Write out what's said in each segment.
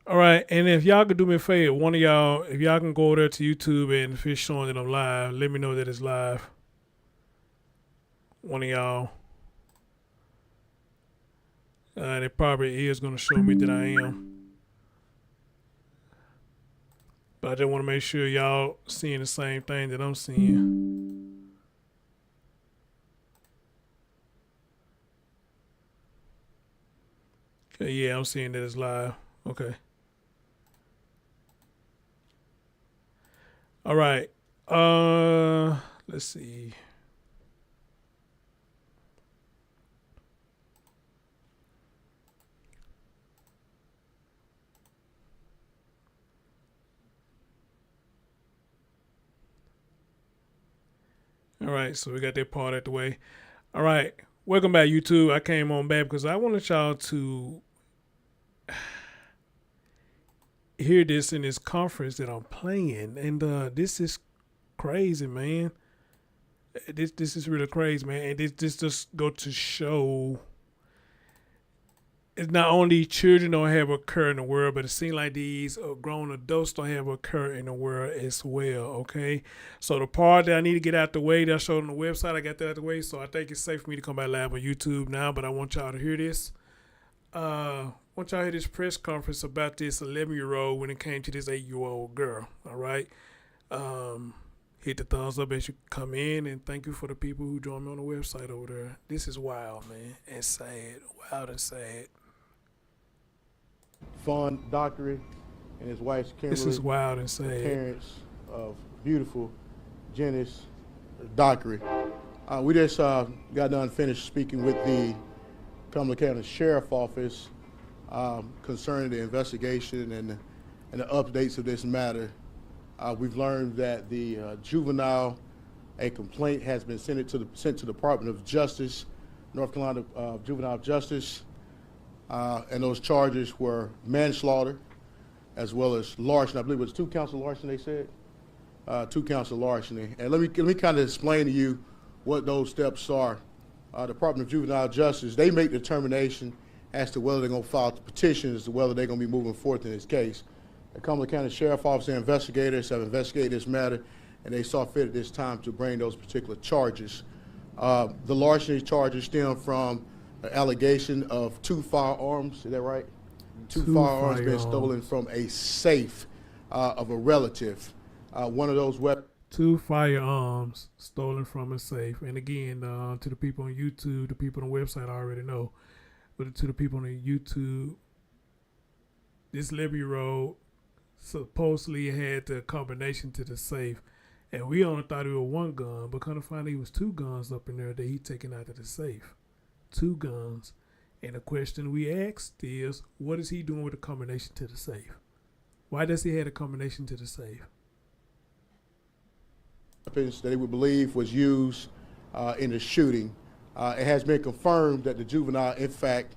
All right, and if y'all could do me a favor, one of y'all, if y'all can go over there to YouTube and if it's showing that I'm live, let me know that it's live. One of y'all. It probably is going to show me that I am. But I just want to make sure y'all seeing the same thing that I'm seeing. Okay, yeah, I'm seeing that it's live. Okay. All right. Let's see. All right, so we got that part out the way. All right, welcome back, YouTube. I came on back because I wanted y'all to hear this in this conference that I'm playing, and this is crazy, man. This is really crazy, man. And this just go to show it's not only children don't have occur in the world, but it seems like these grown adults don't have occur in the world as well. Okay, so the part that I need to get out the way that I showed on the website, I got that out the way. So I think it's safe for me to come back live on YouTube now. But I want y'all to hear this. Want y'all to hear this press conference about this 11-year-old when it came to this 8-year-old girl. All right. Hit the thumbs up as you come in, and thank you for the people who joined me on the website over there. This is wild, man, and sad. Wild and sad. Fawn Dockery and his wife Cumberland. This is wild and sad. Parents of beautiful Jenesis Dockery. We just got done finished speaking with the Cumberland County Sheriff Office concerning the investigation and the updates of this matter. We've learned that the juvenile, a complaint has been sent to the Department of Justice, North Carolina Juvenile Justice, and those charges were manslaughter as well as larceny. I believe it was 2 counts of larceny, they said? 2 counts of larceny. And let me kind of explain to you what those steps are. Department of Juvenile Justice, they make the determination as to whether they're going to file the petition, as to whether they're going to be moving forth in this case. The Cumberland County Sheriff Office and investigators have investigated this matter, and they saw fit at this time to bring those particular charges. The larceny charges stem from an allegation of 2 firearms, is that right? 2 firearms being stolen from a safe of a relative. One of those weapons. 2 firearms stolen from a safe. And again, to the people on YouTube, the people on the website I already know, but to the people on the YouTube, this 11-year-old supposedly had the combination to the safe, and we only thought it was 1 gun, but kind of find it was 2 guns up in there that he taken out of the safe. 2 guns. And the question we asked is, what is he doing with the combination to the safe? Why does he have a combination to the safe? Weapons that they would believe was used in the shooting. It has been confirmed that the juvenile, in fact,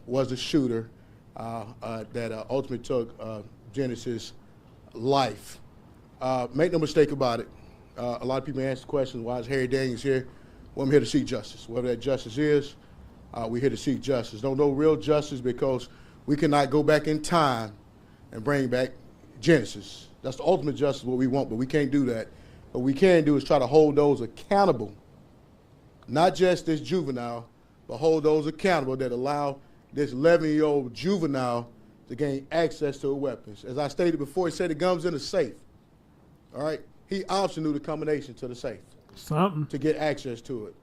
was the shooter that ultimately took Jenesis' life. Make no mistake about it. A lot of people ask the question, why is Harry Daniels here? Well, I'm here to seek justice. Whatever that justice is, we're here to seek justice. Don't know real justice because we cannot go back in time and bring back Jenesis. That's the ultimate justice, what we want, but we can't do that. What we can do is try to hold those accountable, not just this juvenile, but hold those accountable that allow this 11-year-old juvenile to gain access to weapons. As I stated before, he said the gun's in a safe. All right? He obviously knew the combination to the safe. Something. To get access to it.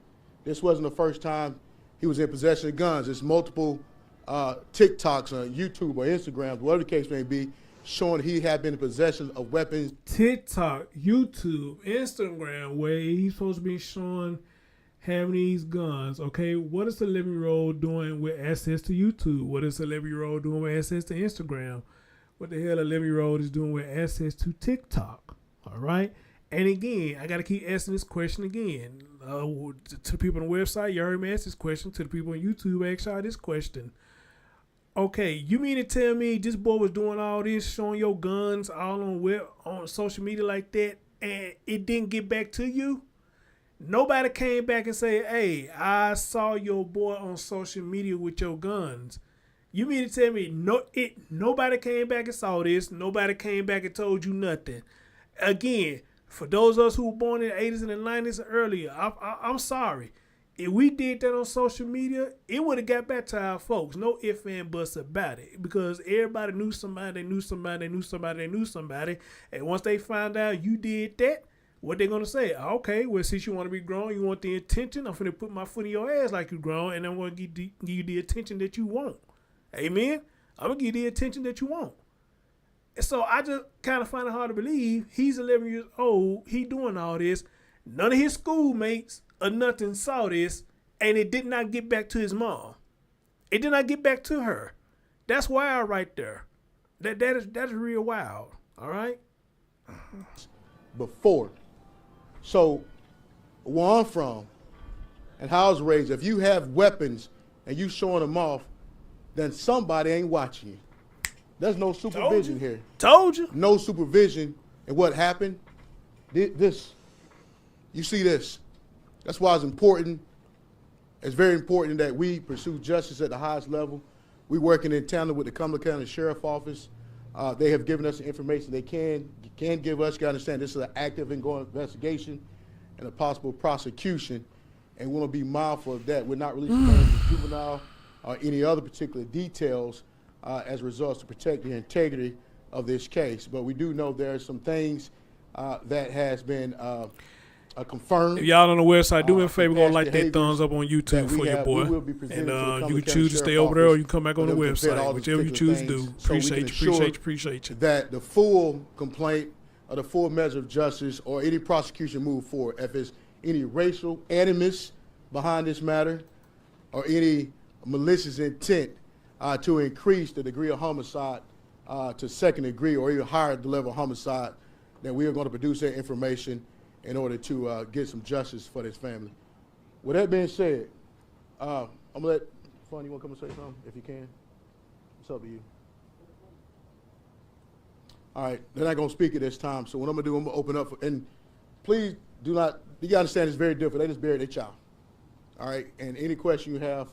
This wasn't the first time he was in possession of guns. There's multiple TikToks on YouTube or Instagram, whatever the case may be, showing he had been in possession of weapons. TikTok, YouTube, Instagram, where he's supposed to be showing having these guns. Okay, what is the 11-year-old doing with access to YouTube? What is the 11-year-old doing with access to Instagram? What the hell 11-year-old is doing with access to TikTok? All right. And again, I got to keep asking this question again. To the people on the website, you heard me ask this question. To the people on YouTube, I ask y'all this question. Okay, you mean to tell me this boy was doing all this, showing your guns all on social media like that, and it didn't get back to you? Nobody came back and said, hey, I saw your boy on social media with your guns. You mean to tell me nobody came back and saw this? Nobody came back and told you nothing? Again, for those of us who were born in the 80s and the 90s and earlier, I'm sorry. If we did that on social media, it would have got back to our folks. No ifs and buts about it. Because everybody knew somebody, they knew somebody, they knew somebody, they knew somebody. And once they find out you did that, what they going to say? Okay, well, since you want to be grown, you want the attention, I'm finna put my foot in your ass like you grown, and I'm going to give you the attention that you want. Amen? I'm going to give you the attention that you want. And so I just kind of find it hard to believe he's 11 years old, he doing all this. None of his schoolmates or nothing saw this, and it did not get back to his mom. It did not get back to her. That's wild right there. That's real wild. All right? Before. So where I'm from and how I was raised, if you have weapons and you showing them off, then somebody ain't watching you. There's no supervision here. Told you. No supervision. And what happened? This. You see this. That's why it's important. It's very important that we pursue justice at the highest level. We're working in tandem with the Cumberland County Sheriff Office. They have given us the information they can give us. You got to understand this is an active and ongoing investigation and a possible prosecution, and we want to be mindful of that. We're not releasing names of juvenile or any other particular details as a result to protect the integrity of this case. But we do know there are some things that has been confirmed. If y'all on the website, do me a favor, go like that thumbs up on YouTube for your boy. And you can choose to stay over there or you come back on the website. Whichever you choose to do. Appreciate you. That the full complaint or the full measure of justice or any prosecution move forward, if there's any racial animus behind this matter or any malicious intent to increase the degree of homicide to second degree or even higher the level of homicide, then we are going to produce that information in order to get some justice for this family. With that being said, I'm going to let Fun, you want to come and say something, if you can? It's up to you. All right, they're not going to speak at this time, so what I'm going to do, I'm going to open up, and please do not, you got to understand it's very different. They just buried their child. All right, and any question you have,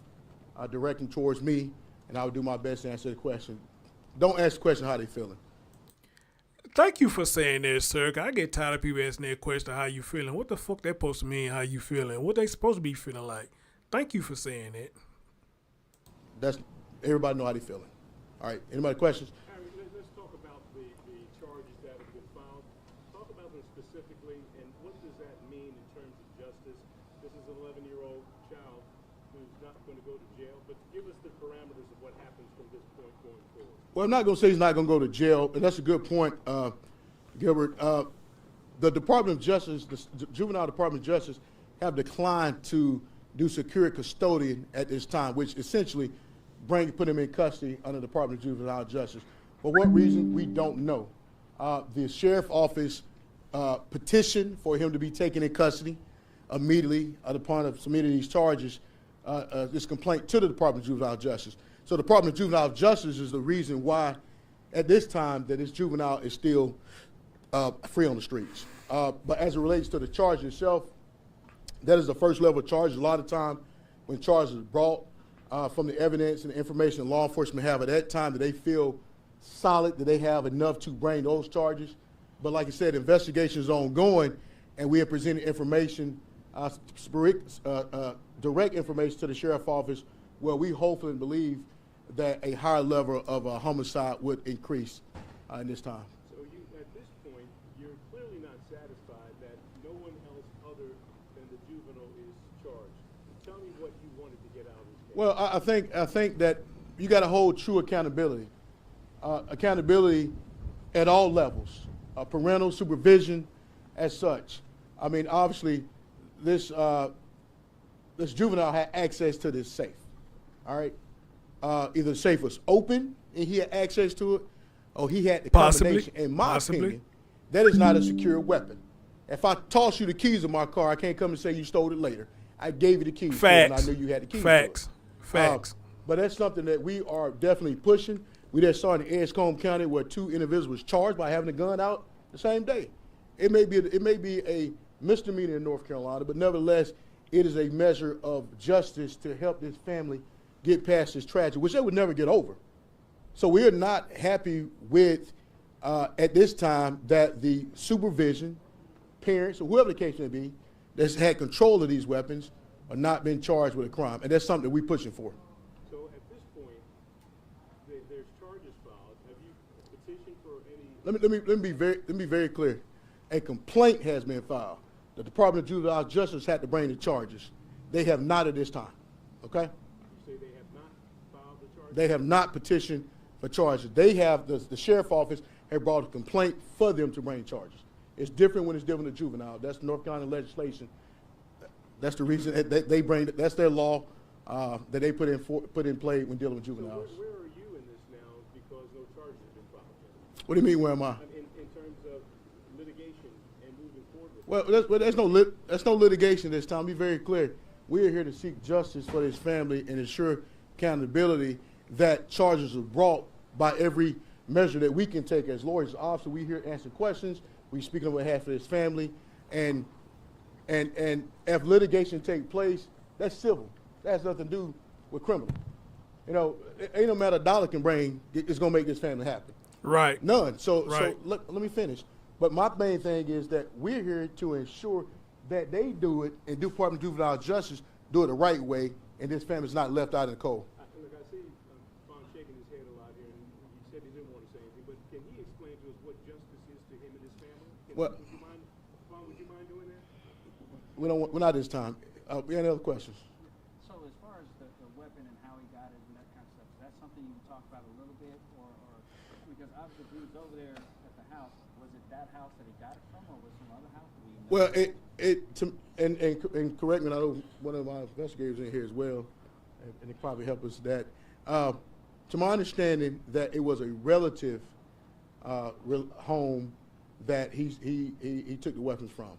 direct them towards me, and I will do my best to answer the question. Don't ask the question how they feeling. Thank you for saying that, sir. I get tired of people asking that question, how you feeling? What the fuck that supposed to mean, how you feeling? What they supposed to be feeling like? Thank you for saying that. That's, everybody know how they feeling. All right, anybody questions? Harry, let's talk about the charges that have been filed. Talk about them specifically, and what does that mean in terms of justice? This is an 11-year-old child who's not going to go to jail, but give us the parameters of what happens from this point going forward. Well, I'm not going to say he's not going to go to jail, and that's a good point, Gilbert. The Department of Justice, the Juvenile Department of Justice, have declined to do secure custodian at this time, which essentially put him in custody under the Department of Juvenile Justice. For what reason, we don't know. The Sheriff Office petitioned for him to be taken in custody immediately upon submitting these charges, this complaint to the Department of Juvenile Justice. So the Department of Juvenile Justice is the reason why, at this time, that this juvenile is still free on the streets. But as it relates to the charge itself, that is the first level of charge. A lot of time when charges are brought from the evidence and the information law enforcement have at that time that they feel solid, that they have enough to bring those charges. But like I said, investigation is ongoing, and we have presented information, direct information to the Sheriff's Office, where we hopefully believe that a higher level of homicide would increase in this time. So you, at this point, you're clearly not satisfied that no one else other than the juvenile is charged. Tell me what you wanted to get out of this case. Well, I think that you got to hold true accountability. Accountability at all levels, parental supervision as such. I mean, obviously, this juvenile had access to this safe, all right? Either the safe was open and he had access to it, or he had the combination. In my opinion, that is not a secure weapon. If I toss you the keys of my car, I can't come and say you stole it later. I gave you the keys. Facts. And I knew you had the keys. Facts. But that's something that we are definitely pushing. We just saw in Edgecombe County where 2 individuals was charged by having a gun out the same day. It may be a misdemeanor in North Carolina, but nevertheless, it is a measure of justice to help this family get past this tragedy, which they would never get over. So we are not happy with, at this time, that the supervision, parents, or whoever the case may be, that's had control of these weapons are not being charged with a crime. And that's something that we're pushing for. So at this point, there's charges filed. Have you petitioned for any? Let me be very clear. A complaint has been filed. The Department of Juvenile Justice had to bring the charges. They have not at this time. Okay? You say they have not filed the charges? They have not petitioned for charges. They have, the sheriff's office have brought a complaint for them to bring charges. It's different when it's dealing with juvenile. That's North Carolina legislation. That's the reason that they bring, that's their law that they put in play when dealing with juveniles. So where are you in this now because no charges have been filed? What do you mean, where am I? In terms of litigation and moving forward with Well, there's no litigation this time. Be very clear. We are here to seek justice for this family and ensure accountability that charges are brought by every measure that we can take as lawyers. Obviously, we here answer questions. We speak on behalf of this family, and if litigation take place, that's civil. That has nothing to do with criminal. You know, ain't no matter a dollar can bring it's gonna make this family happy. Right. None. So Right. let me finish. But my main thing is that we're here to ensure that they do it and Department of Juvenile Justice do it the right way, and this family's not left out in the cold. Look, I see Fawn shaking his head a lot here, and he said he didn't want to say anything, but can he explain to us what justice is to him and his family? Well- Would you mind, Fawn, would you mind doing that? We're not this time. Any other questions? So as far as the weapon and how he got it and that kind of stuff, is that something you can talk about a little bit, or because obviously if he was over there at the house, was it that house that he got it from, or was some other house? Do we know? Well, and correct me, I know one of my investigators in here as well, and it probably help us that. To my understanding, that it was a relative home that he took the weapons from,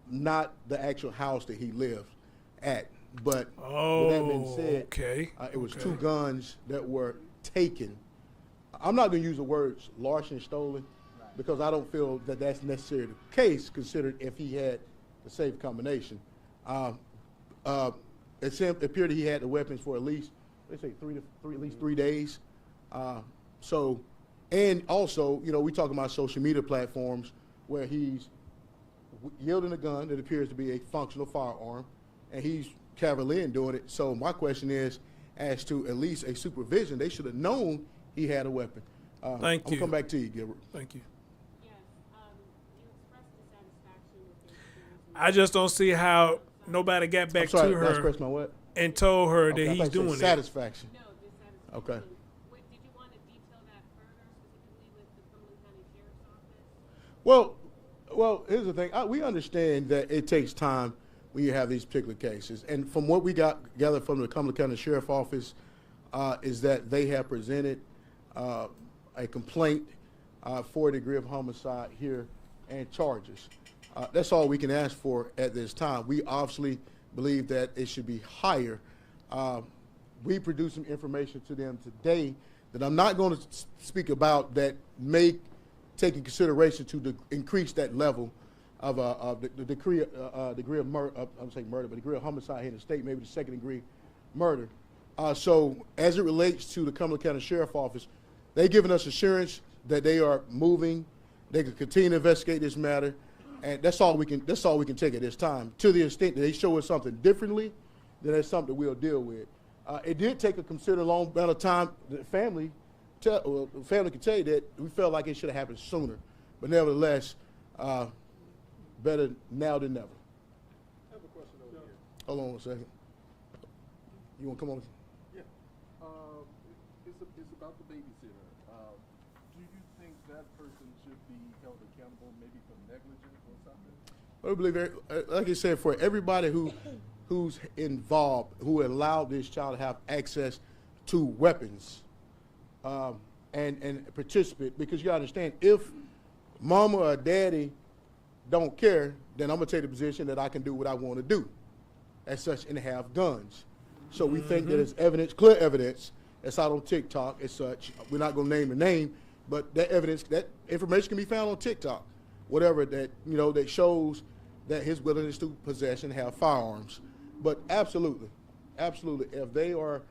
not the actual house that he lived at. But with that being said, okay. It was two guns that were taken. I'm not going to use the words larceny, stolen, because I don't feel that that's necessarily the case, considered if he had the safe combination. It appeared that he had the weapons for at least, let's say, at least 3 days. So, and also, you know, we talk about social media platforms where he's yielding a gun that appears to be a functional firearm, and he's cavalier in doing it. So my question is, as to at least a supervision, they should have known he had a weapon. Thank you. I'll come back to you, Gilbert. Thank you. Yes, you expressed dissatisfaction with the experience. I just don't see how nobody got back I'm sorry, to did I her express my what? and told her Okay, that I he's thought you said doing it. satisfaction. No, dissatisfaction. Okay. Did you want to detail that further, specifically with the Cumberland County Sheriff's Office? Well, here's the thing. We understand that it takes time when you have these particular cases. And from what we gathered from the Cumberland County Sheriff's Office is that they have presented a complaint for a degree of homicide here and charges. That's all we can ask for at this time. We obviously believe that it should be higher. We produced some information to them today that I'm not going to speak about that may take in consideration to increase that level of the degree of murder. I'm saying murder, but degree of homicide here in the state, maybe the second degree murder. So as it relates to the Cumberland County Sheriff's Office, they've given us assurance that they are moving. They can continue to investigate this matter, and that's all we can take at this time. To the extent that they show us something differently, then that's something we'll deal with. It did take a considerable long amount of time. The family can tell you that we felt like it should have happened sooner, but nevertheless, better now than never. I have a question over here. Hold on 1 second. You want to come on? Yeah. It's about the babysitter. Do you think that person should be held accountable maybe for negligence or something? I believe, like I said, for everybody who's involved, who allowed this child to have access to weapons and participate, because you understand, if mama or daddy don't care, then I'm going to take the position that I can do what I want to do as such and have guns. So we think that it's evidence, clear evidence, that's out on TikTok as such. We're not going to name the name, but that evidence, that information can be found on TikTok, whatever that, you know, that shows that his willingness to possess and have firearms. But absolutely, Absolutely. If they are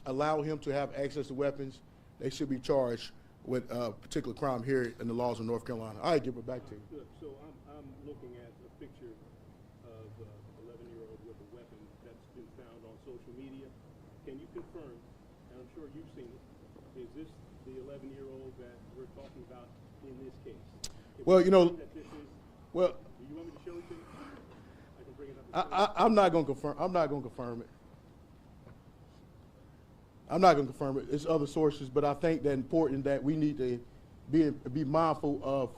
allow him to have access to weapons, they should be charged with a particular crime here in the laws of North Carolina. All right, give it back to you. Good. So I'm looking at a picture of an 11-year-old with a weapon that's been found on social media. Can you confirm, and I'm sure you've seen it, is this the 11-year-old that we're talking about in this case? Well, you know, That this is, well, do you want me to show it to you? I can bring it up. I'm not going to confirm. I'm not going to confirm it. I'm not going to confirm it. It's other sources, but I think that important that we need to be mindful of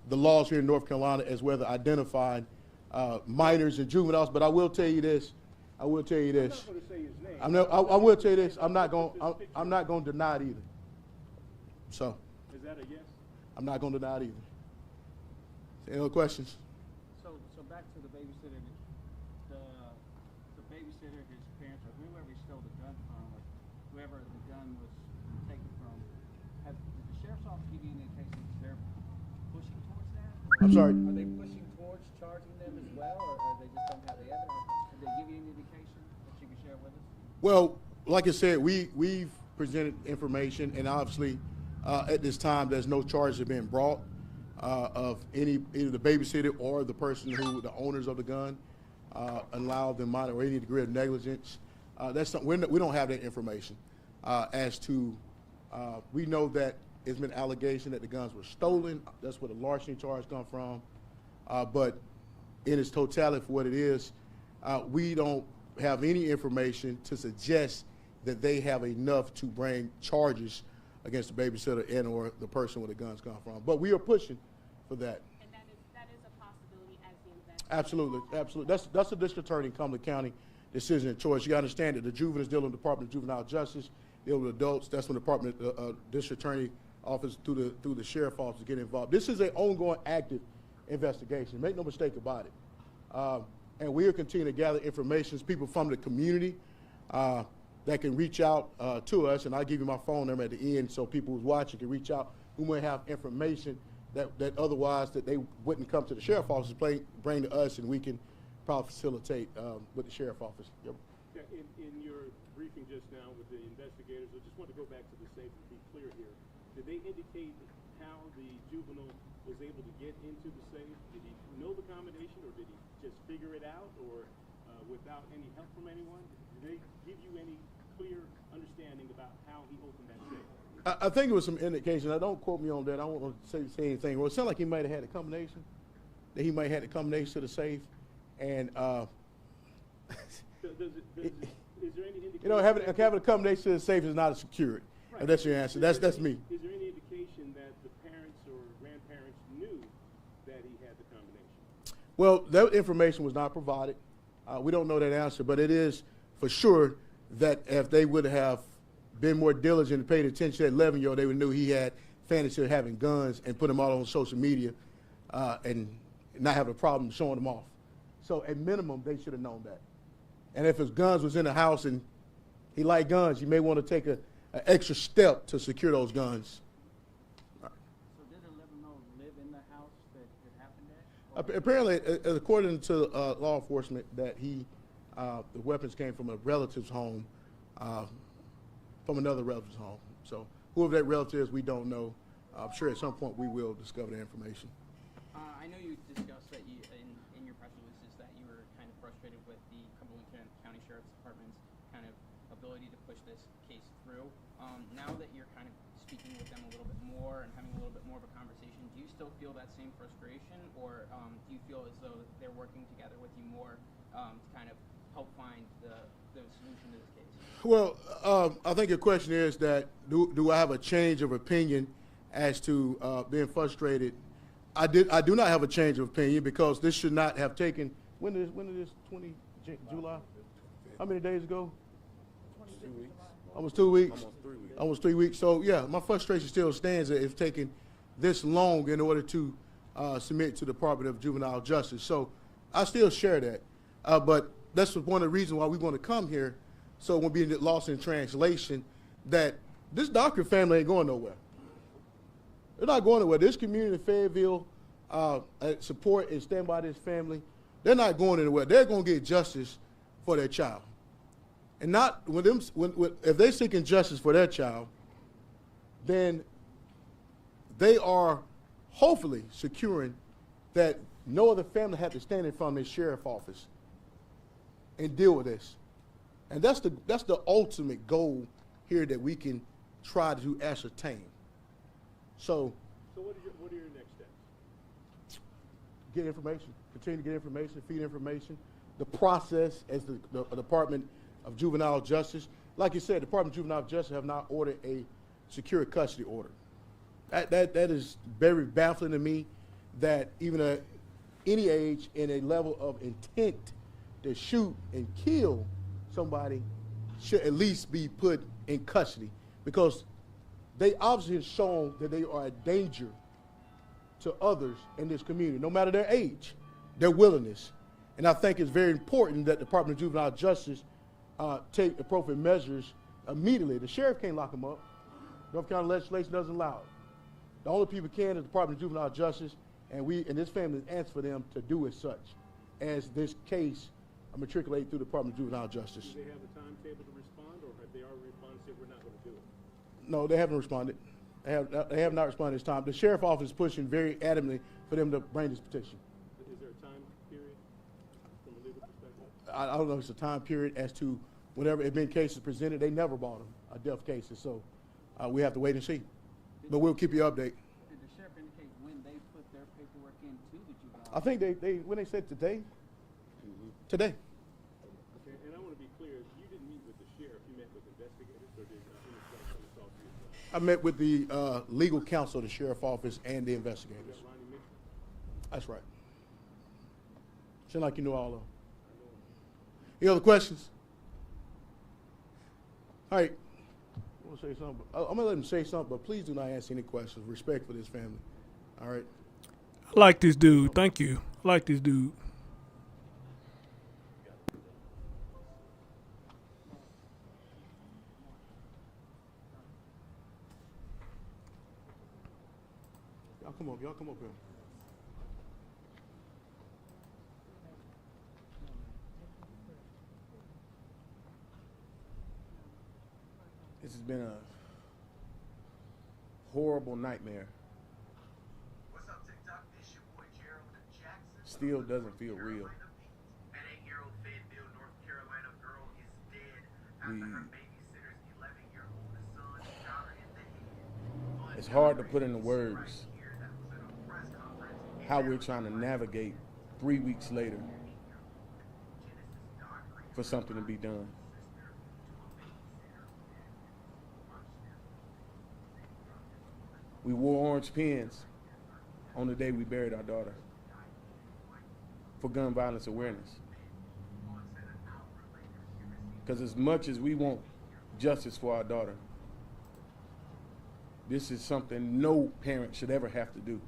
the laws here in North Carolina as well as identifying minors and juveniles. But I will tell you this. I will tell you this. I'm not going to say his name. I will tell you this. I'm not going to deny it either. So Is that a yes? I'm not going to deny it either. Any other questions? So back to the babysitter, the babysitter, his parents, or whoever he stole the gun from, or whoever the gun was taken from, did the sheriff's office give you any indication that they're pushing towards that? I'm sorry. Are they pushing towards charging them as well, or they just don't have the evidence? Did they give you any indication that you can share with us? Well, like I said, we've presented information, and obviously at this time there's no charges have been brought of either the babysitter or the person who the owners of the gun allowed them minor or any degree of negligence. That's something we don't have that information as to. We know that it's been allegation that the guns were stolen. That's where the larceny charge come from. But in its totality for what it is, we don't have any information to suggest that they have enough to bring charges against the babysitter and or the person where the guns come from. But we are pushing for that. And that is a possibility as the investigation. Absolutely, absolutely. That's the district attorney in Cumberland County decision and choice. You understand that the juveniles deal with the Department of Juvenile Justice, deal with adults. That's when the Department District Attorney Office through the Sheriff Office get involved. This is an ongoing, active investigation. Make no mistake about it. And we are continuing to gather information. People from the community that can reach out to us, and I'll give you my phone number at the end so people who's watching can reach out who may have information that otherwise that they wouldn't come to the Sheriff Office to bring to us, and we can probably facilitate with the Sheriff Office. Yep. Yeah, in your briefing just now with the investigators, I just want to go back to the safe and be clear here. Did they indicate how the juvenile was able to get into the safe? Did he know the combination, or did he just figure it out, or without any help from anyone? Did they give you any clear understanding about how he opened that safe? I think it was some indication. I don't quote me on that. I don't want to say anything. Well, it sounded like he might have had a combination. That he might have had a combination to the safe, and Is there any indication? you know, having a combination to the safe is not a secured. Right. If that's your answer. That's me. Is there any indication that the parents or grandparents knew that he had the combination? Well, that information was not provided. We don't know that answer, but it is for sure that if they would have been more diligent and paid attention to that 11-year-old, they would knew he had fantasy of having guns and put them all on social media and not have a problem showing them off. So at minimum, they should have known that. And if his guns was in the house and he liked guns, you may want to take an extra step to secure those guns. So did the 11-year-old live in the house that it happened at? Apparently, according to law enforcement, that the weapons came from a relative's home, from another relative's home. So whoever that relative is, we don't know. I'm sure at some point we will discover that information. I know you discussed that you, in your press releases, that you were kind of frustrated with the Cumberland County Sheriff's Department's kind of ability to push this case through. Now that you're kind of speaking with them a little bit more and having a little bit more of a conversation, do you still feel that same frustration, or do you feel as though they're working together with you more to kind of help find the solution to this case? Well, I think your question is that do I have a change of opinion as to being frustrated? I do not have a change of opinion because this should not have taken. When is this 20 July? How many days ago? 2 weeks. Almost 2 weeks. Almost 3 weeks. Almost 3 weeks. So yeah, my frustration still stands that it's taken this long in order to submit to the Department of Juvenile Justice. So I still share that, but that's one of the reasons why we want to come here. So when being lost in translation, that this Dockery family ain't going nowhere. They're not going nowhere. This community, Fayetteville, support and stand by this family. They're not going anywhere. They're going to get justice for their child. And not if they're seeking justice for their child, then they are hopefully securing that no other family had to stand in front of their sheriff office and deal with this. And that's the ultimate goal here that we can try to ascertain. So what are your next steps? get information, continue to get information, feed information. The process as the Department of Juvenile Justice, like you said, the Department of Juvenile Justice have not ordered a secure custody order. That is very baffling to me, that even at any age in a level of intent to shoot and kill somebody should at least be put in custody, because they obviously have shown that they are a danger to others in this community, no matter their age, their willingness. And I think it's very important that the Department of Juvenile Justice take appropriate measures immediately. The sheriff can't lock them up. North Carolina legislation doesn't allow it. The only people can is the Department of Juvenile Justice, and we and this family answer for them to do as such, as this case matriculated through the Department of Juvenile Justice. Do they have a timetable to respond, or have they already responded and said we're not going to do it? No, they haven't responded. They have not responded this time. The sheriff office is pushing very adamantly for them to bring this petition. Is there a time period from a legal perspective? I don't know if it's a time period as to whenever it been cases presented. They never brought them death cases, so we have to wait and see. But we'll keep you updated. Did the sheriff indicate when they put their paperwork into the juvenile? I think they when they said today. Today. Okay, and I want to be clear, you didn't meet with the sheriff, you met with investigators, or did anyone come and talk to you? I met with the legal counsel of the sheriff office and the investigators. Is that Ronnie Mitchell? That's right. Seems like you know all of them. Any other questions? All right. I want to say something. I'm going to let him say something, but please do not ask any questions. Respect for this family. All right? I like this dude. Thank you. I like this dude. Y'all come up here. This has been a horrible nightmare. What's up, TikTok? This your boy Gerald Jackson. Still doesn't feel real. An 8-year-old Fayetteville, North Carolina girl is dead after her babysitter's 11-year-old son shot her in the head. It's hard to put into words how we're trying to navigate 3 weeks later for something to be done. We wore orange pins on the day we buried our daughter for gun violence awareness. Because as much as we want justice for our daughter, this is something no parent should ever have to do.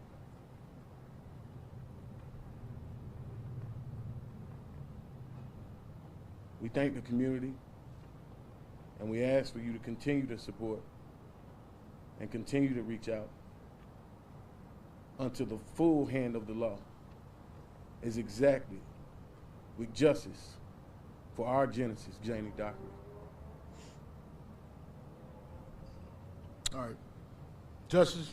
We thank the community, and we ask for you to continue to support and continue to reach out until the full hand of the law is exacted with justice for our Genesis, Jenesis Dockery. All right. Justice.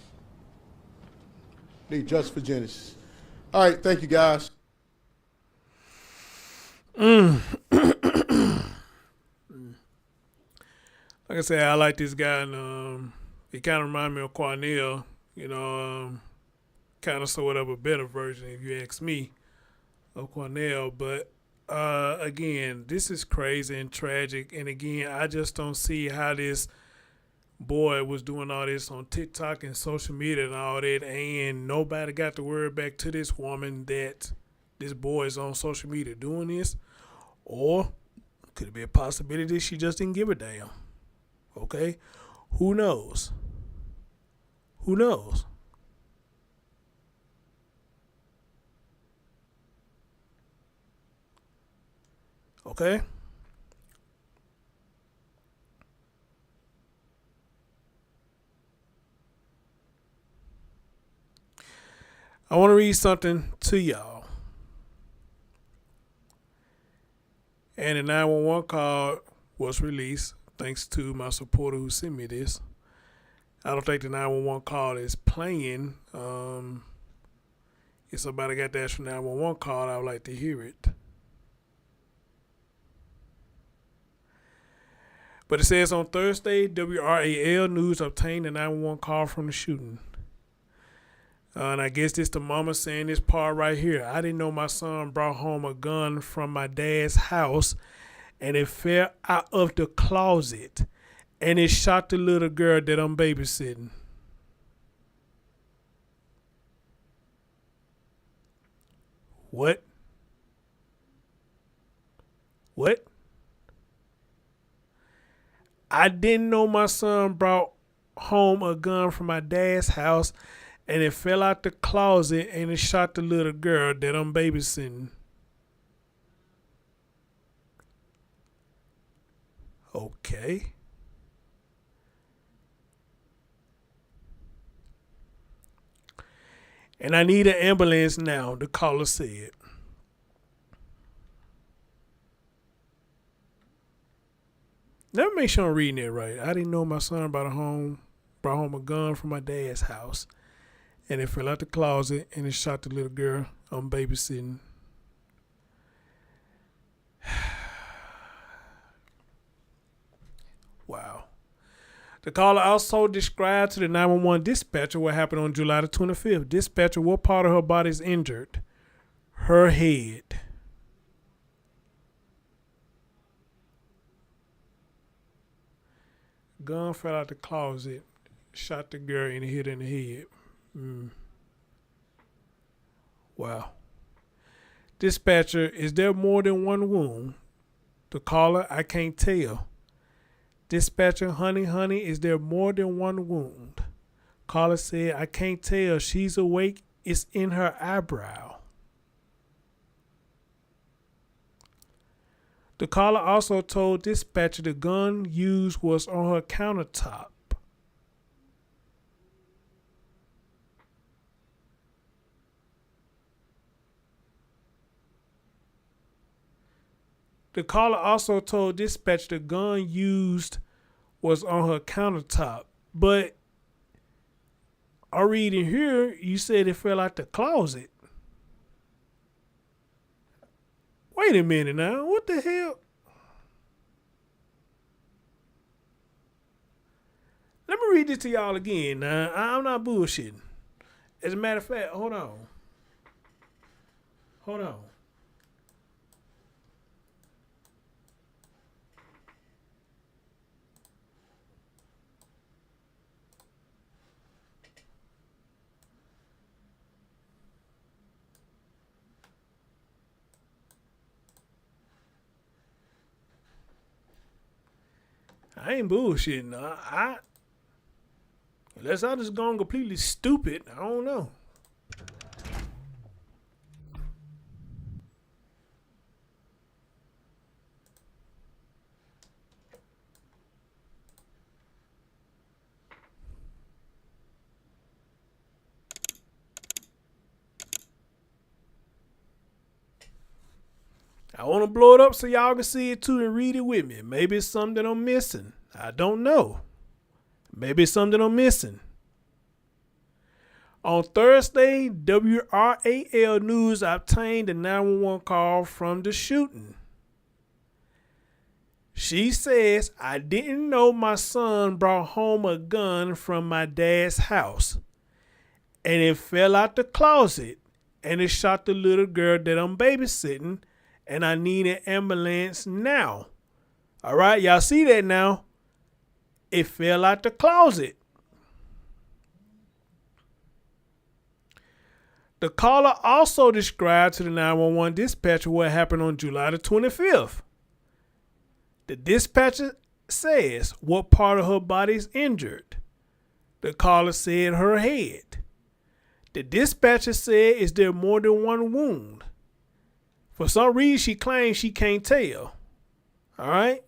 Need justice for Genesis. All right. Thank you, guys. Like I said, I like this guy, and he kind of reminds me of Cornell, kind of sort of a better version, if you ask me, of Cornell. But again, this is crazy and tragic. And again, I just don't see how this boy was doing all this on TikTok and social media and all that, and nobody got the word back to this woman that this boy is on social media doing this. Or could it be a possibility she just didn't give a damn? Okay? Who knows? Who knows? Okay? I want to read something to y'all. And the 911 call was released thanks to my supporter who sent me this. I don't think the 911 call is playing. If somebody got the actual 911 call, I would like to hear it. But it says on Thursday, WRAL News obtained a 911 call from the shooting. And I guess this the mama saying this part right here. I didn't know my son brought home a gun from my dad's house and it fell out of the closet and it shot the little girl that I'm babysitting. What? What? I didn't know my son brought home a gun from my dad's house and it fell out the closet and it shot the little girl that I'm babysitting. Okay. And I need an ambulance now, the caller said. Let me make sure I'm reading it right. I didn't know my son brought home a gun from my dad's house. And it fell out the closet and it shot the little girl I'm babysitting. Wow. The caller also described to the 911 dispatcher what happened on July the 25th. Dispatcher, what part of her body is injured? Her head. Gun fell out the closet, shot the girl and hit her in the head. Wow. Dispatcher, is there more than one wound? The caller, I can't tell. Dispatcher, honey, is there more than one wound? Caller said, I can't tell. She's awake. It's in her eyebrow. The caller also told dispatcher the gun used was on her countertop. The caller also told dispatch the gun used was on her countertop. But I read in here, you said it fell out the closet. Wait a minute now. What the hell? Let me read this to y'all again. Now, I'm not bullshitting. As a matter of fact, hold on. I ain't bullshitting. Unless I just gone completely stupid, I don't know. I want to blow it up so y'all can see it too and read it with me. Maybe it's something I'm missing. I don't know. Maybe it's something I'm missing. On Thursday, WRAL News obtained a 911 call from the shooting. She says, I didn't know my son brought home a gun from my dad's house. And it fell out the closet and it shot the little girl that I'm babysitting. And I need an ambulance now. All right, y'all see that now? It fell out the closet. The caller also described to the 911 dispatcher what happened on July the 25th. The dispatcher says what part of her body is injured. The caller said her head. The dispatcher said, is there more than one wound? For some reason, she claims she can't tell. All right?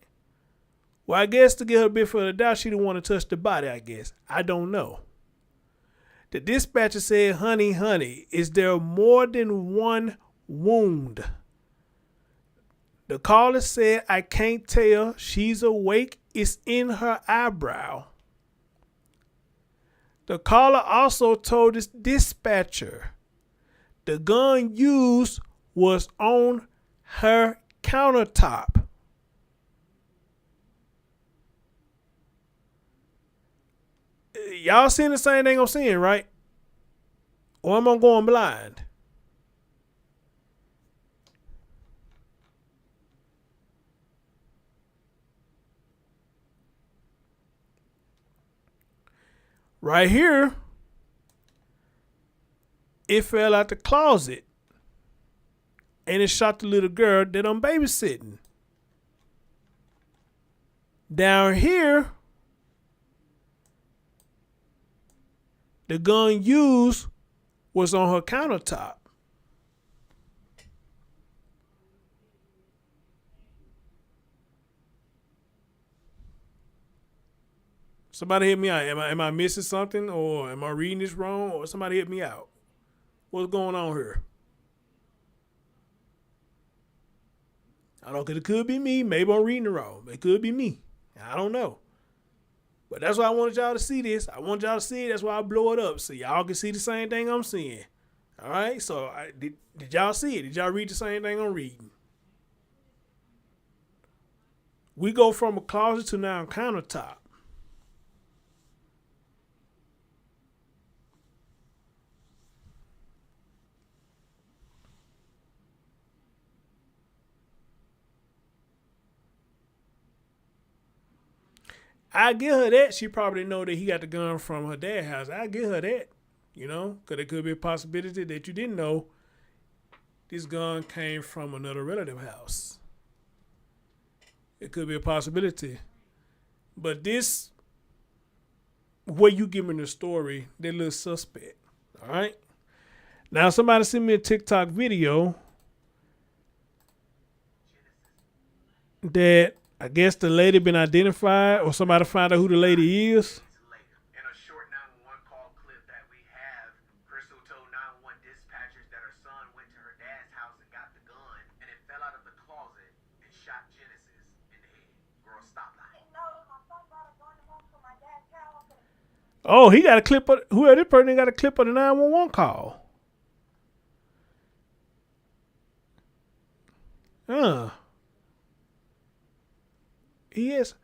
Well, I guess to get her a bit further doubt, she didn't want to touch the body, I guess. I don't know. The dispatcher said, honey, is there more than one wound? The caller said, I can't tell. She's awake. It's in her eyebrow. The caller also told his dispatcher the gun used was on her countertop. Y'all seeing the same thing I'm seeing, right? Or am I going blind? Right here, it fell out the closet and it shot the little girl that I'm babysitting. Down here, the gun used was on her countertop. Somebody help me out. Am I missing something, or am I reading this wrong, or somebody help me out? What's going on here? I don't know, because it could be me. Maybe I'm reading it wrong. It could be me. I don't know. But that's why I wanted y'all to see this. I want y'all to see it. That's why I blow it up, so y'all can see the same thing I'm seeing. All right? So did y'all see it? Did y'all read the same thing I'm reading? We go from a closet to now a countertop. I give her that. She probably know that he got the gun from her dad's house. I give her that, you know, because it could be a possibility that you didn't know this gun came from another relative house. It could be a possibility. But this, where you give me the story, they look suspect. All right. Now somebody sent me a TikTok video that I guess the lady been identified, or somebody found out who the lady is. In a short 911 call clip that we have, Crystal told 911 dispatchers that her son went to her dad's house and got the gun, and it fell out of the closet and shot Genesis in the head. Girl, stop lying. Oh, he got a clip of, whoever this person got a clip of the 911 call. Yes.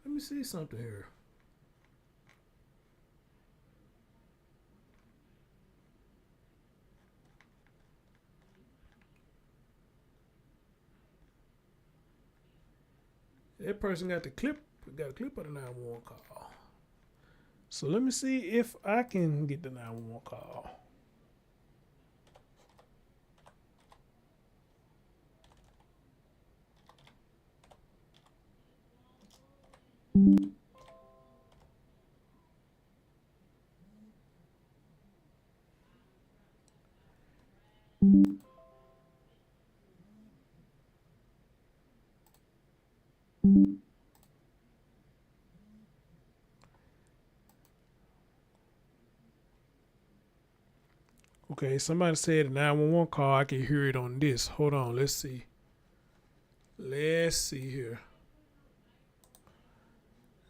Let me see something here. That person got a clip of the 911 call. So let me see if I can get the 911 call. Okay, somebody said a 911 call. I can hear it on this. Hold on, let's see. Let's see here.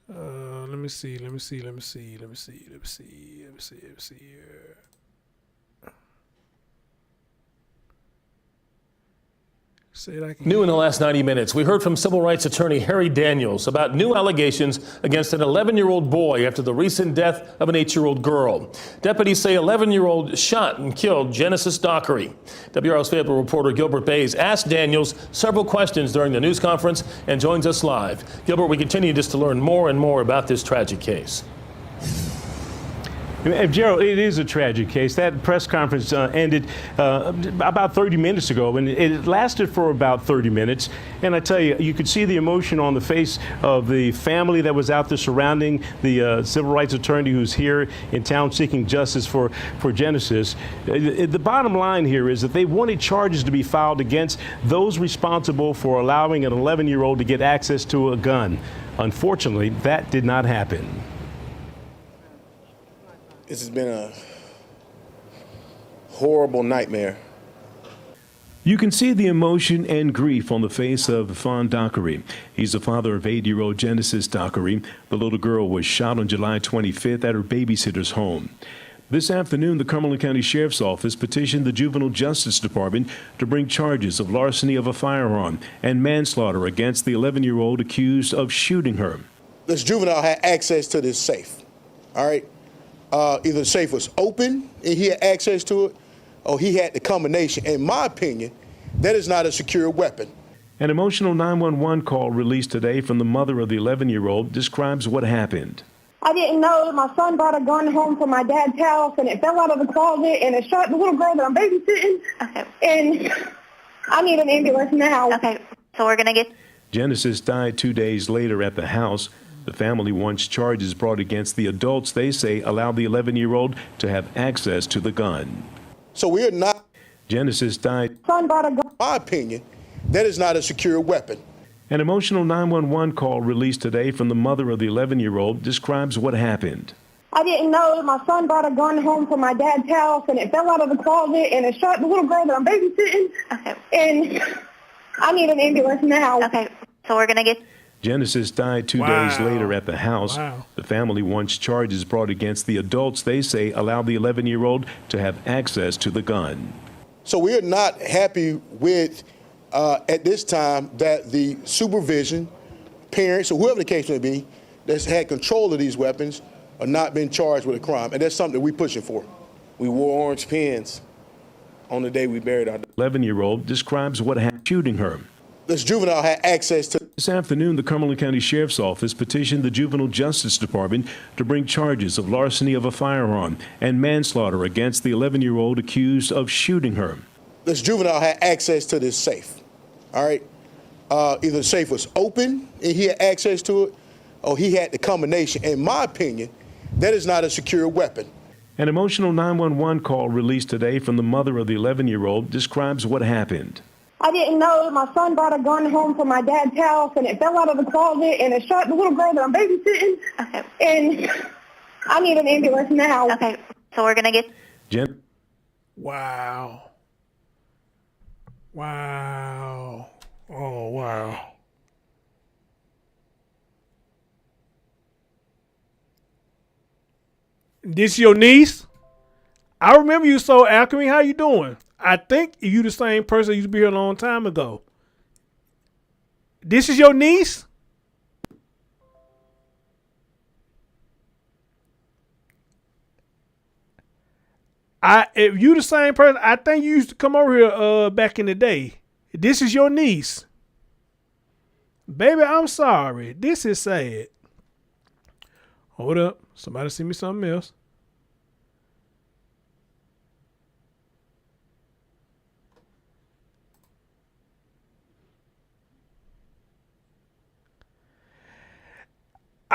Let me see here. New in the last 90 minutes, we heard from civil rights attorney Harry Daniels about new allegations against an 11-year-old boy after the recent death of an 8-year-old girl. Deputies say 11-year-old shot and killed Jenesis Dockery. WRO's Fayetteville reporter Gilbert Bays asked Daniels several questions during the news conference and joins us live. Gilbert, we continue just to learn more and more about this tragic case. Gerald, it is a tragic case. That press conference ended about 30 minutes ago, and it lasted for about 30 minutes. And I tell you, you could see the emotion on the face of the family that was out there surrounding the civil rights attorney who's here in town seeking justice for Genesis. The bottom line here is that they wanted charges to be filed against those responsible for allowing an 11-year-old to get access to a gun. Unfortunately, that did not happen. This has been a horrible nightmare. You can see the emotion and grief on the face of Fawn Dockery. He's the father of 8-year-old Jenesis Dockery. The little girl was shot on July 25th at her babysitter's home. This afternoon, the Cumberland County Sheriff's Office petitioned the Juvenile Justice Department to bring charges of larceny of a firearm and manslaughter against the 11-year-old accused of shooting her. This juvenile had access to this safe, all right? Either the safe was open and he had access to it, or he had the combination. In my opinion, that is not a secure weapon. An emotional 911 call released today from the mother of the 11-year-old describes what happened. I didn't know my son brought a gun home from my dad's house, and it fell out of the closet, and it shot the little girl that I'm babysitting. Okay. And I need an ambulance now. Okay. So we're going to get... Genesis died 2 days later at the house. The family wants charges brought against the adults they say allowed the 11-year-old to have access to the gun. So we are not... Genesis died... Son brought a gun. In my opinion, that is not a secure weapon. An emotional 911 call released today from the mother of the 11-year-old describes what happened. I didn't know my son brought a gun home from my dad's house, and it fell out of the closet, and it shot the little girl that I'm babysitting. Okay. And I need an ambulance now. Okay. So we're going to get... Genesis died 2 days later at the house. The family wants charges brought against the adults they say allowed the 11-year-old to have access to the gun. So we are not happy with, at this time, that the supervision, parents, or whoever the case may be, that's had control of these weapons are not being charged with a crime. And that's something that we're pushing for. We wore orange pins on the day we buried our 11-year-old describes what happened shooting her. This juvenile had access to... This afternoon, the Cumberland County Sheriff's Office petitioned the Juvenile Justice Department to bring charges of larceny of a firearm and manslaughter against the 11-year-old accused of shooting her. This juvenile had access to this safe, all right? Either the safe was open and he had access to it, or he had the combination. In my opinion, that is not a secure weapon. An emotional 911 call released today from the mother of the 11-year-old describes what happened. I didn't know my son brought a gun home from my dad's house, and it fell out of the closet, and it shot the little girl that I'm babysitting. Okay. And I need an ambulance now. Okay. So we're going to get... Wow. Wow. Oh, wow. This your niece? I remember you so Alchemy. How you doing? I think you the same person who used to be here a long time ago. This is your niece? If you the same person, I think you used to come over here back in the day. This is your niece. Baby, I'm sorry. This is sad. Hold up. Somebody send me something else.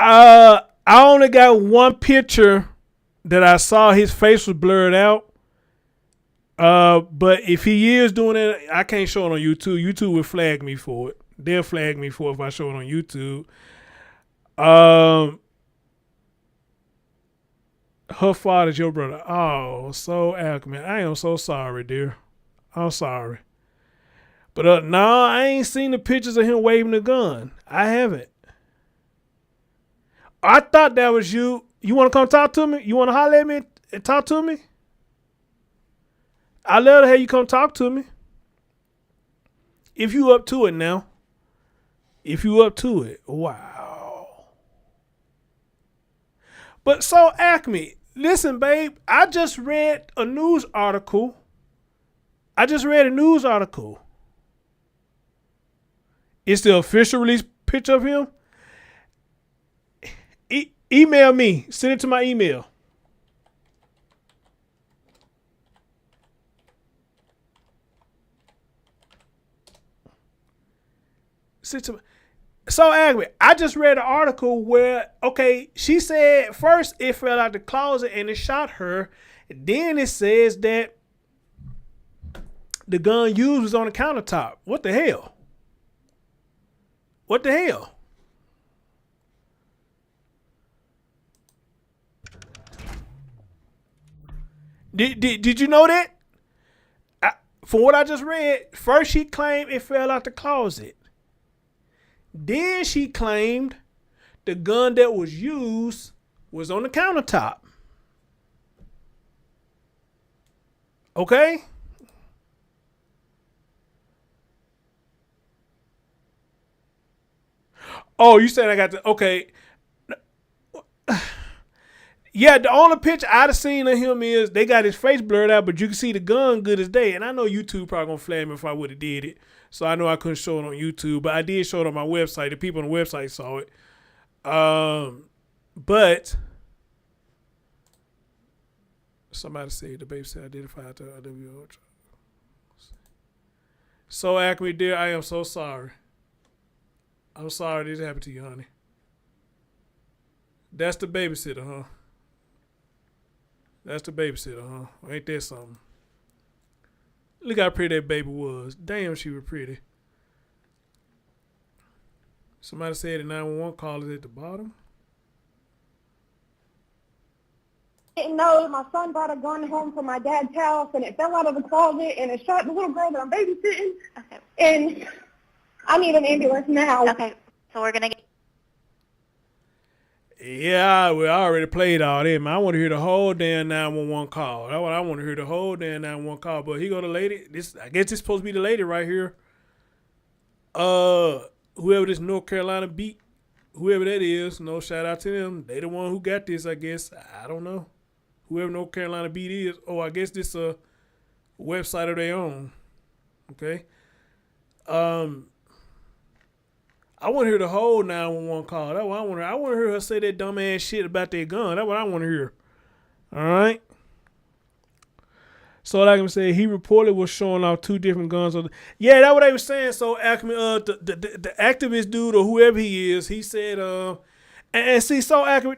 I only got one picture that I saw. His face was blurred out. But if he is doing it, I can't show it on YouTube. YouTube will flag me for it. They'll flag me for it if I show it on YouTube. Her father's your brother. Oh, so Alchemy. I am so sorry, dear. I'm sorry. But no, I ain't seen the pictures of him waving the gun. I haven't. I thought that was you. You want to come talk to me? You want to holler at me and talk to me? I'd love to have you come talk to me. If you up to it now. If you up to it. Wow. But so Acme, listen, babe, I just read a news article. It's the official release picture of him. Email me. Send it to my email. So, Agri, I just read an article where, okay, she said first it fell out the closet and it shot her. Then it says that the gun used was on the countertop. What the hell? What the hell? Did you know that? from what I just read, first she claimed it fell out the closet. Then she claimed the gun that was used was on the countertop. Okay? Oh, you said I got to, okay. Yeah, the only picture I'd have seen of him is they got his face blurred out, but you can see the gun good as day. And I know YouTube probably gonna flag me if I would have did it. So I know I couldn't show it on YouTube, but I did show it on my website. The people on the website saw it. But somebody said the babysitter identified the WO. So Acme, dear, I am so sorry. I'm sorry this happened to you, honey. That's the babysitter, huh? That's the babysitter, huh? Ain't that something? Look how pretty that baby was. Damn, she was pretty. Somebody said the 911 call is at the bottom. Didn't know my son brought a gun home from my dad's house, and it fell out of the closet, and it shot the little girl that I'm babysitting. Okay. And I need an ambulance now. Okay. So we're gonna get. Yeah, we already played all that, man. I want to hear the whole damn 911 call. That's what I want to hear, the whole damn 911 call. But here go the lady. I guess this supposed to be the lady right here. Whoever this North Carolina beat, whoever that is, no shout out to them. They the one who got this, I guess. I don't know. Whoever North Carolina beat is. Oh, I guess this a website of their own. Okay. I want to hear the whole 911 call. That's what I want to hear. I want to hear her say that dumb ass shit about their gun. That's what I want to hear. All right. So like I'm saying, he reportedly was showing off two different guns. Yeah, that's what they were saying. So Acme, the activist dude or whoever he is, he said, and see, so Acme,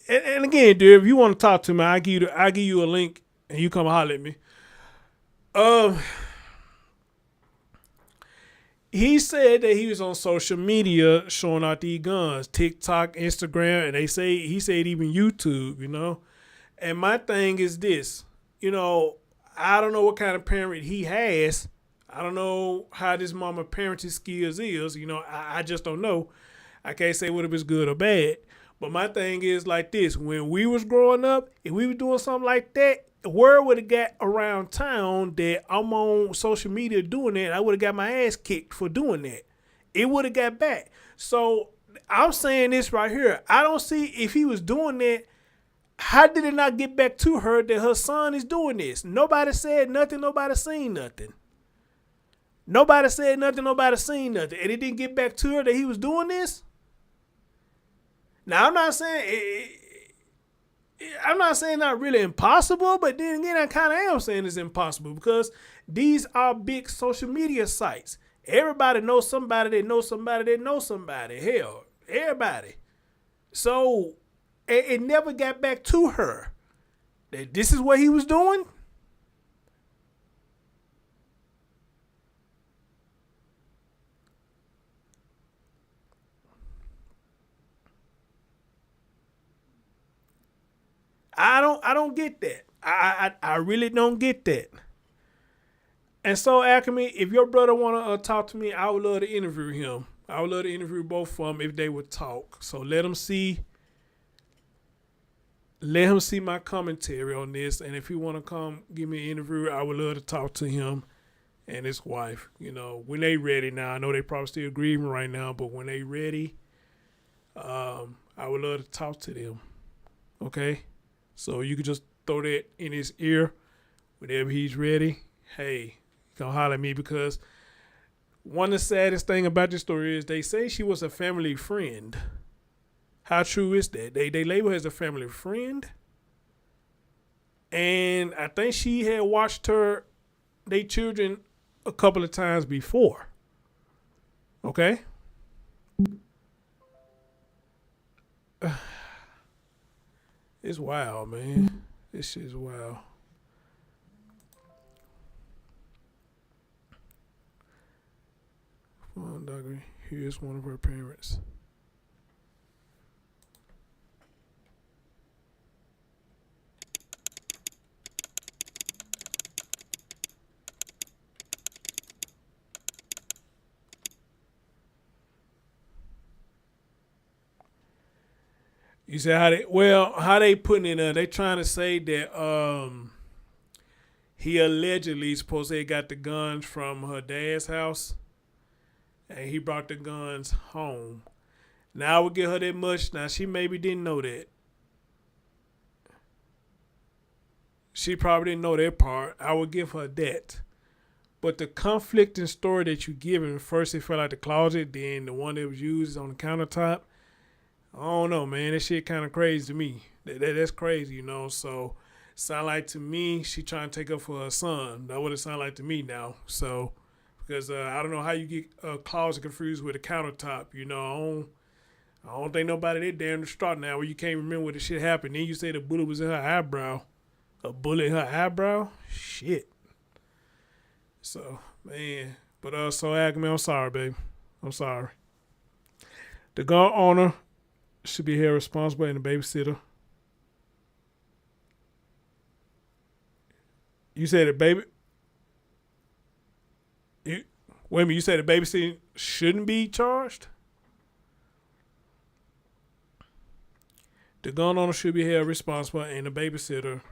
and again, dude, if you want to talk to me, I give you a link and you come holler at me. He said that he was on social media showing out these guns, TikTok, Instagram, and he said even YouTube, you know. And my thing is this, you know, I don't know what kind of parent he has. I don't know how this mama parenting skills is, you know. I just don't know. I can't say whether it's good or bad. But my thing is like this, when we was growing up, if we were doing something like that, word would have got around town that I'm on social media doing that. I would have got my ass kicked for doing that. It would have got back. So I'm saying this right here. I don't see if he was doing that. How did it not get back to her that her son is doing this? Nobody said nothing. Nobody seen nothing. Nobody said nothing. Nobody seen nothing. And it didn't get back to her that he was doing this. Now, I'm not saying not really impossible, but then again, I kind of am saying it's impossible because these are big social media sites. Everybody knows somebody that knows somebody that knows somebody. Hell, everybody. So it never got back to her that this is what he was doing. I don't get that. I really don't get that. And so, Acme, if your brother want to talk to me, I would love to interview him. I would love to interview both of them if they would talk. So let him see my commentary on this. And if he want to come give me an interview, I would love to talk to him and his wife. You know, when they ready now. I know they probably still grieving right now, but when they ready, I would love to talk to them. Okay? So you could just throw that in his ear whenever he's ready. Hey, come holler at me, because one of the saddest thing about this story is they say she was a family friend. How true is that? They label her as a family friend. And I think she had watched they children a couple of times before. Okay? It's wild, man. This shit is wild. Come on, Dockery. Here's one of her parents. You said how they putting it? They trying to say that he allegedly supposed to have got the guns from her dad's house, and he brought the guns home. Now I would give her that much. Now she maybe didn't know that. She probably didn't know that part. I would give her that. But the conflicting story that you giving, first it fell out the closet, then the one that was used is on the countertop. I don't know, man. That shit kind of crazy to me. That's crazy, you know. So, sound like to me, she trying to take up for her son. That's what it sound like to me now. So, because I don't know how you get a closet confused with a countertop. You know, I don't think nobody that damn distraught now where you can't remember what the shit happened. Then you say the bullet was in her eyebrow. A bullet in her eyebrow? Shit. So, man. But, so, Agame, I'm sorry, baby. I'm sorry. The gun owner should be held responsible and the babysitter. You said the baby... wait a minute, you said the babysitter shouldn't be charged? The gun owner should be held responsible and the babysitter...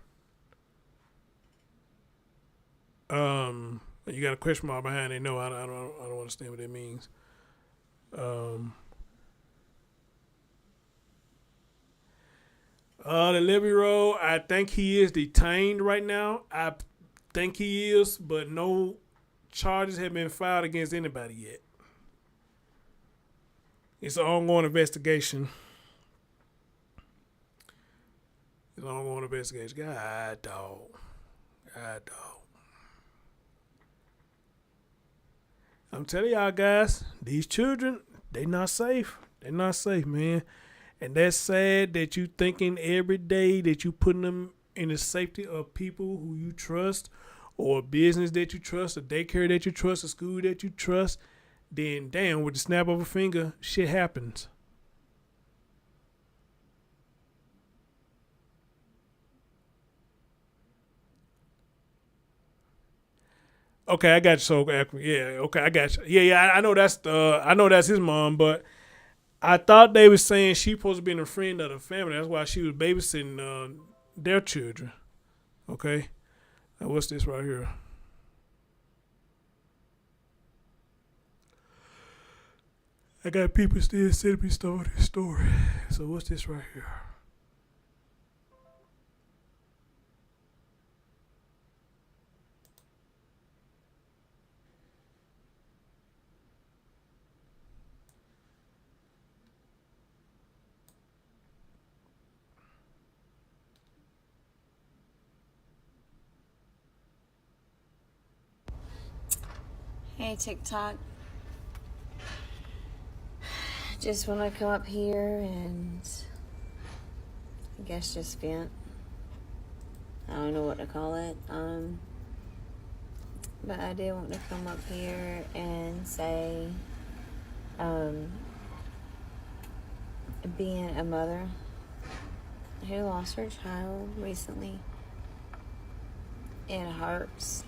you got a question mark behind it. No, I don't understand what that means. The 11-year-old, I think he is detained right now. I think he is, but no charges have been filed against anybody yet. It's an ongoing investigation. It's an ongoing investigation. God, dog. I'm telling y'all guys, these children, they not safe. They're not safe, man. And that's sad that you thinking every day that you putting them in the safety of people who you trust, or a business that you trust, a daycare that you trust, a school that you trust. Then, damn, with the snap of a finger, shit happens. Okay, I got you. So, yeah, okay, I got you. Yeah, I know that's his mom, but I thought they were saying she supposed to be a friend of the family. That's why she was babysitting their children. Okay, now what's this right here? I got people still sending me this story. So what's this right here? Hey, TikTok. Just want to come up here and I guess just vent. I don't know what to call it. But I did want to come up here and say, being a mother who lost her child recently, it hurts.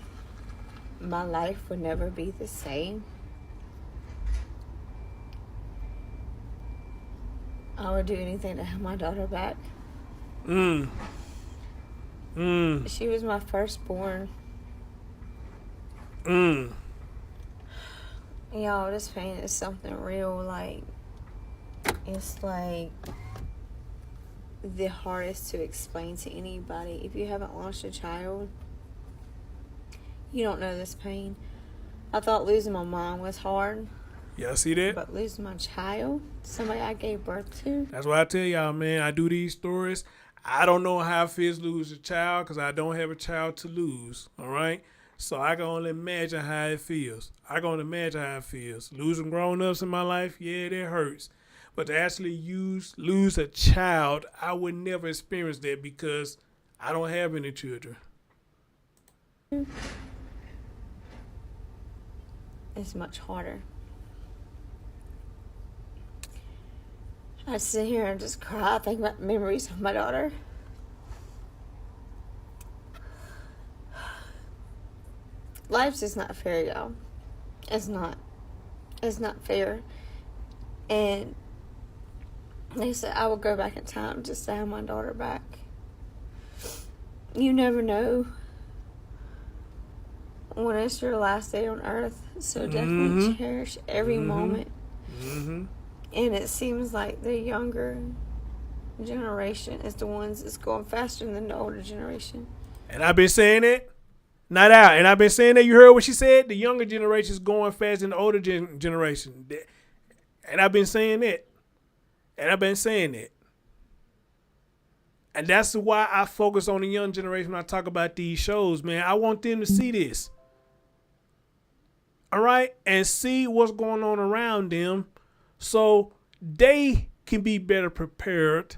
My life would never be the same. I would do anything to have my daughter back. She was my firstborn. Y'all, this pain is something real. Like, it's like the hardest to explain to anybody. If you haven't lost a child, you don't know this pain. I thought losing my mom was hard. Y'all see that? But losing my child, somebody I gave birth to. That's why I tell y'all, man, I do these stories. I don't know how it feels to lose a child because I don't have a child to lose, all right? So I can only imagine how it feels. I can only imagine how it feels. Losing grown-ups in my life, yeah, that hurts. But to actually lose a child, I would never experience that because I don't have any children. It's much harder. I sit here and just cry, think about memories of my daughter. Life's just not fair, y'all. It's not. It's not fair. And They said I will go back in time just to have my daughter back. You never know when it's your last day on earth, so definitely cherish every moment. And it seems like the younger generation is the ones that's going faster than the older generation. And I've been saying it, not out. And I've been saying that. You heard what she said? The younger generation is going faster than the older generation. And I've been saying it. And that's why I focus on the young generation when I talk about these shows, man. I want them to see this. All right? And see what's going on around them so they can be better prepared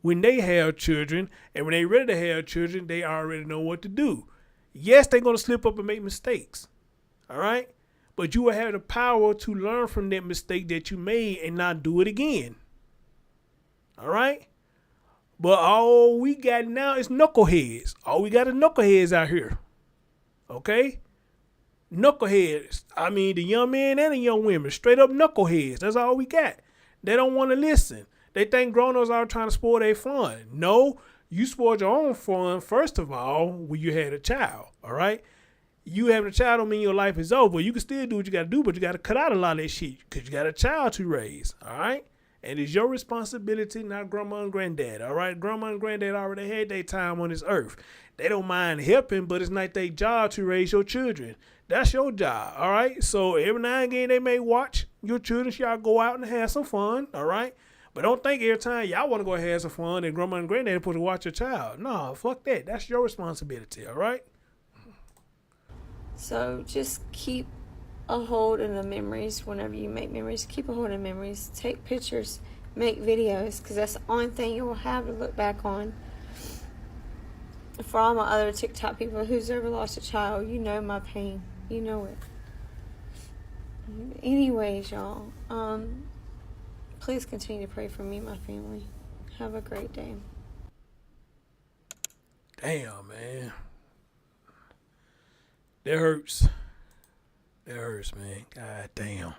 when they have children. And when they ready to have children, they already know what to do. Yes, they're going to slip up and make mistakes. All right? But you will have the power to learn from that mistake that you made and not do it again. All right? But all we got now is knuckleheads. All we got is knuckleheads out here. Okay? Knuckleheads. I mean, the young men and the young women. Straight up knuckleheads. That's all we got. They don't want to listen. They think grown-ups are trying to spoil their fun. No, you spoiled your own fun, first of all, when you had a child. All right? You having a child don't mean your life is over. You can still do what you got to do, but you got to cut out a lot of that shit because you got a child to raise. All right? And it's your responsibility, not grandma and granddad, all right? Grandma and granddad already had their time on this earth. They don't mind helping, but it's not their job to raise your children. That's your job, all right? So every now and again, they may watch your children. Y'all go out and have some fun, all right? But don't think every time y'all want to go have some fun and grandma and granddad are supposed to watch your child. No, fuck that. That's your responsibility, all right? So just keep a hold of the memories. Whenever you make memories, keep a hold of memories. Take pictures, make videos, because that's the only thing you will have to look back on. For all my other TikTok people who's ever lost a child, you know my pain. You know it. Anyways, y'all, please continue to pray for me and my family. Have a great day. Damn, man. That hurts. That hurts, man. God damn.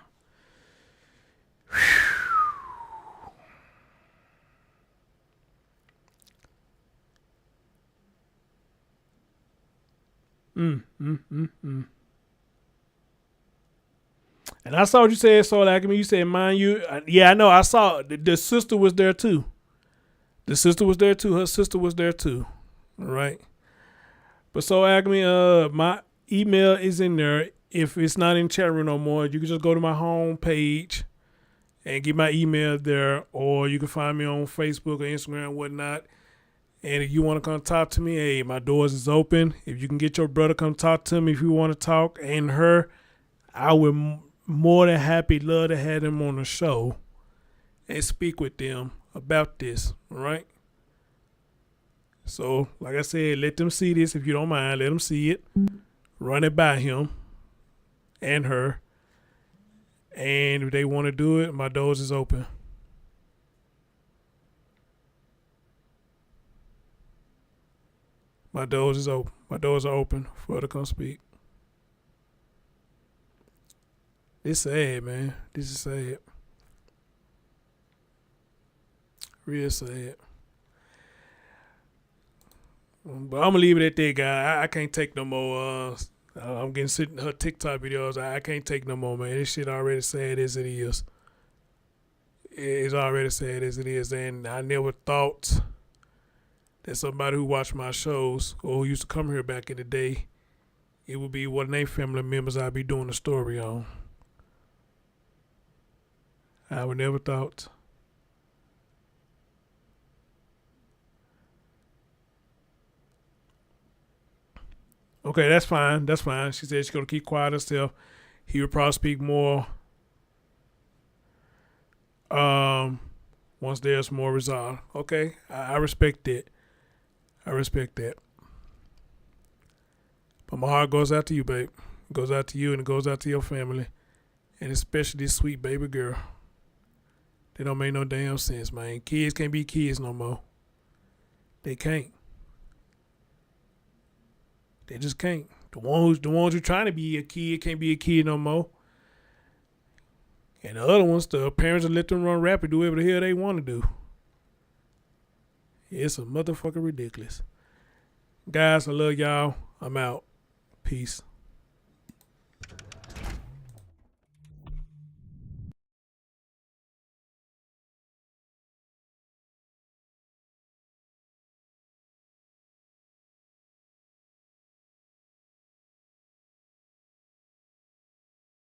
And I saw what you said, so like me, you said, mind you, yeah, I know, I saw the sister was there too. The sister was there too. Her sister was there too. All right. But so Acme, my email is in there. If it's not in chat room no more, you can just go to my home page and get my email there, or you can find me on Facebook or Instagram and whatnot. And if you want to come talk to me, hey, my doors is open. If you can get your brother come talk to me if you want to talk, and her, I would more than happy love to have them on the show and speak with them about this, all right? So, like I said, let them see this if you don't mind. Let them see it. Run it by him and her. And if they want to do it, my doors is open. My doors is open. My doors are open for her to come speak. It's sad, man. This is sad. Real sad. But I'm gonna leave it at that, guy. I can't take no more. I'm getting sitting her TikTok videos. I can't take no more, man. This shit already sad as it is. It's already sad as it is, and I never thought that somebody who watched my shows or who used to come here back in the day, it would be one of their family members I'd be doing a story on. I would never thought. Okay, that's fine. That's fine. She said she's going to keep quiet herself. He would probably speak more once there's more resolve. Okay, I respect that. I respect that. But my heart goes out to you, babe. It goes out to you and it goes out to your family. And especially this sweet baby girl. They don't make no damn sense, man. Kids can't be kids no more. They can't. They just can't. The ones who trying to be a kid can't be a kid no more. And the other ones, the parents will let them run rapid, do whatever the hell they want to do. It's a motherfucker ridiculous. Guys, I love y'all. I'm out. Peace.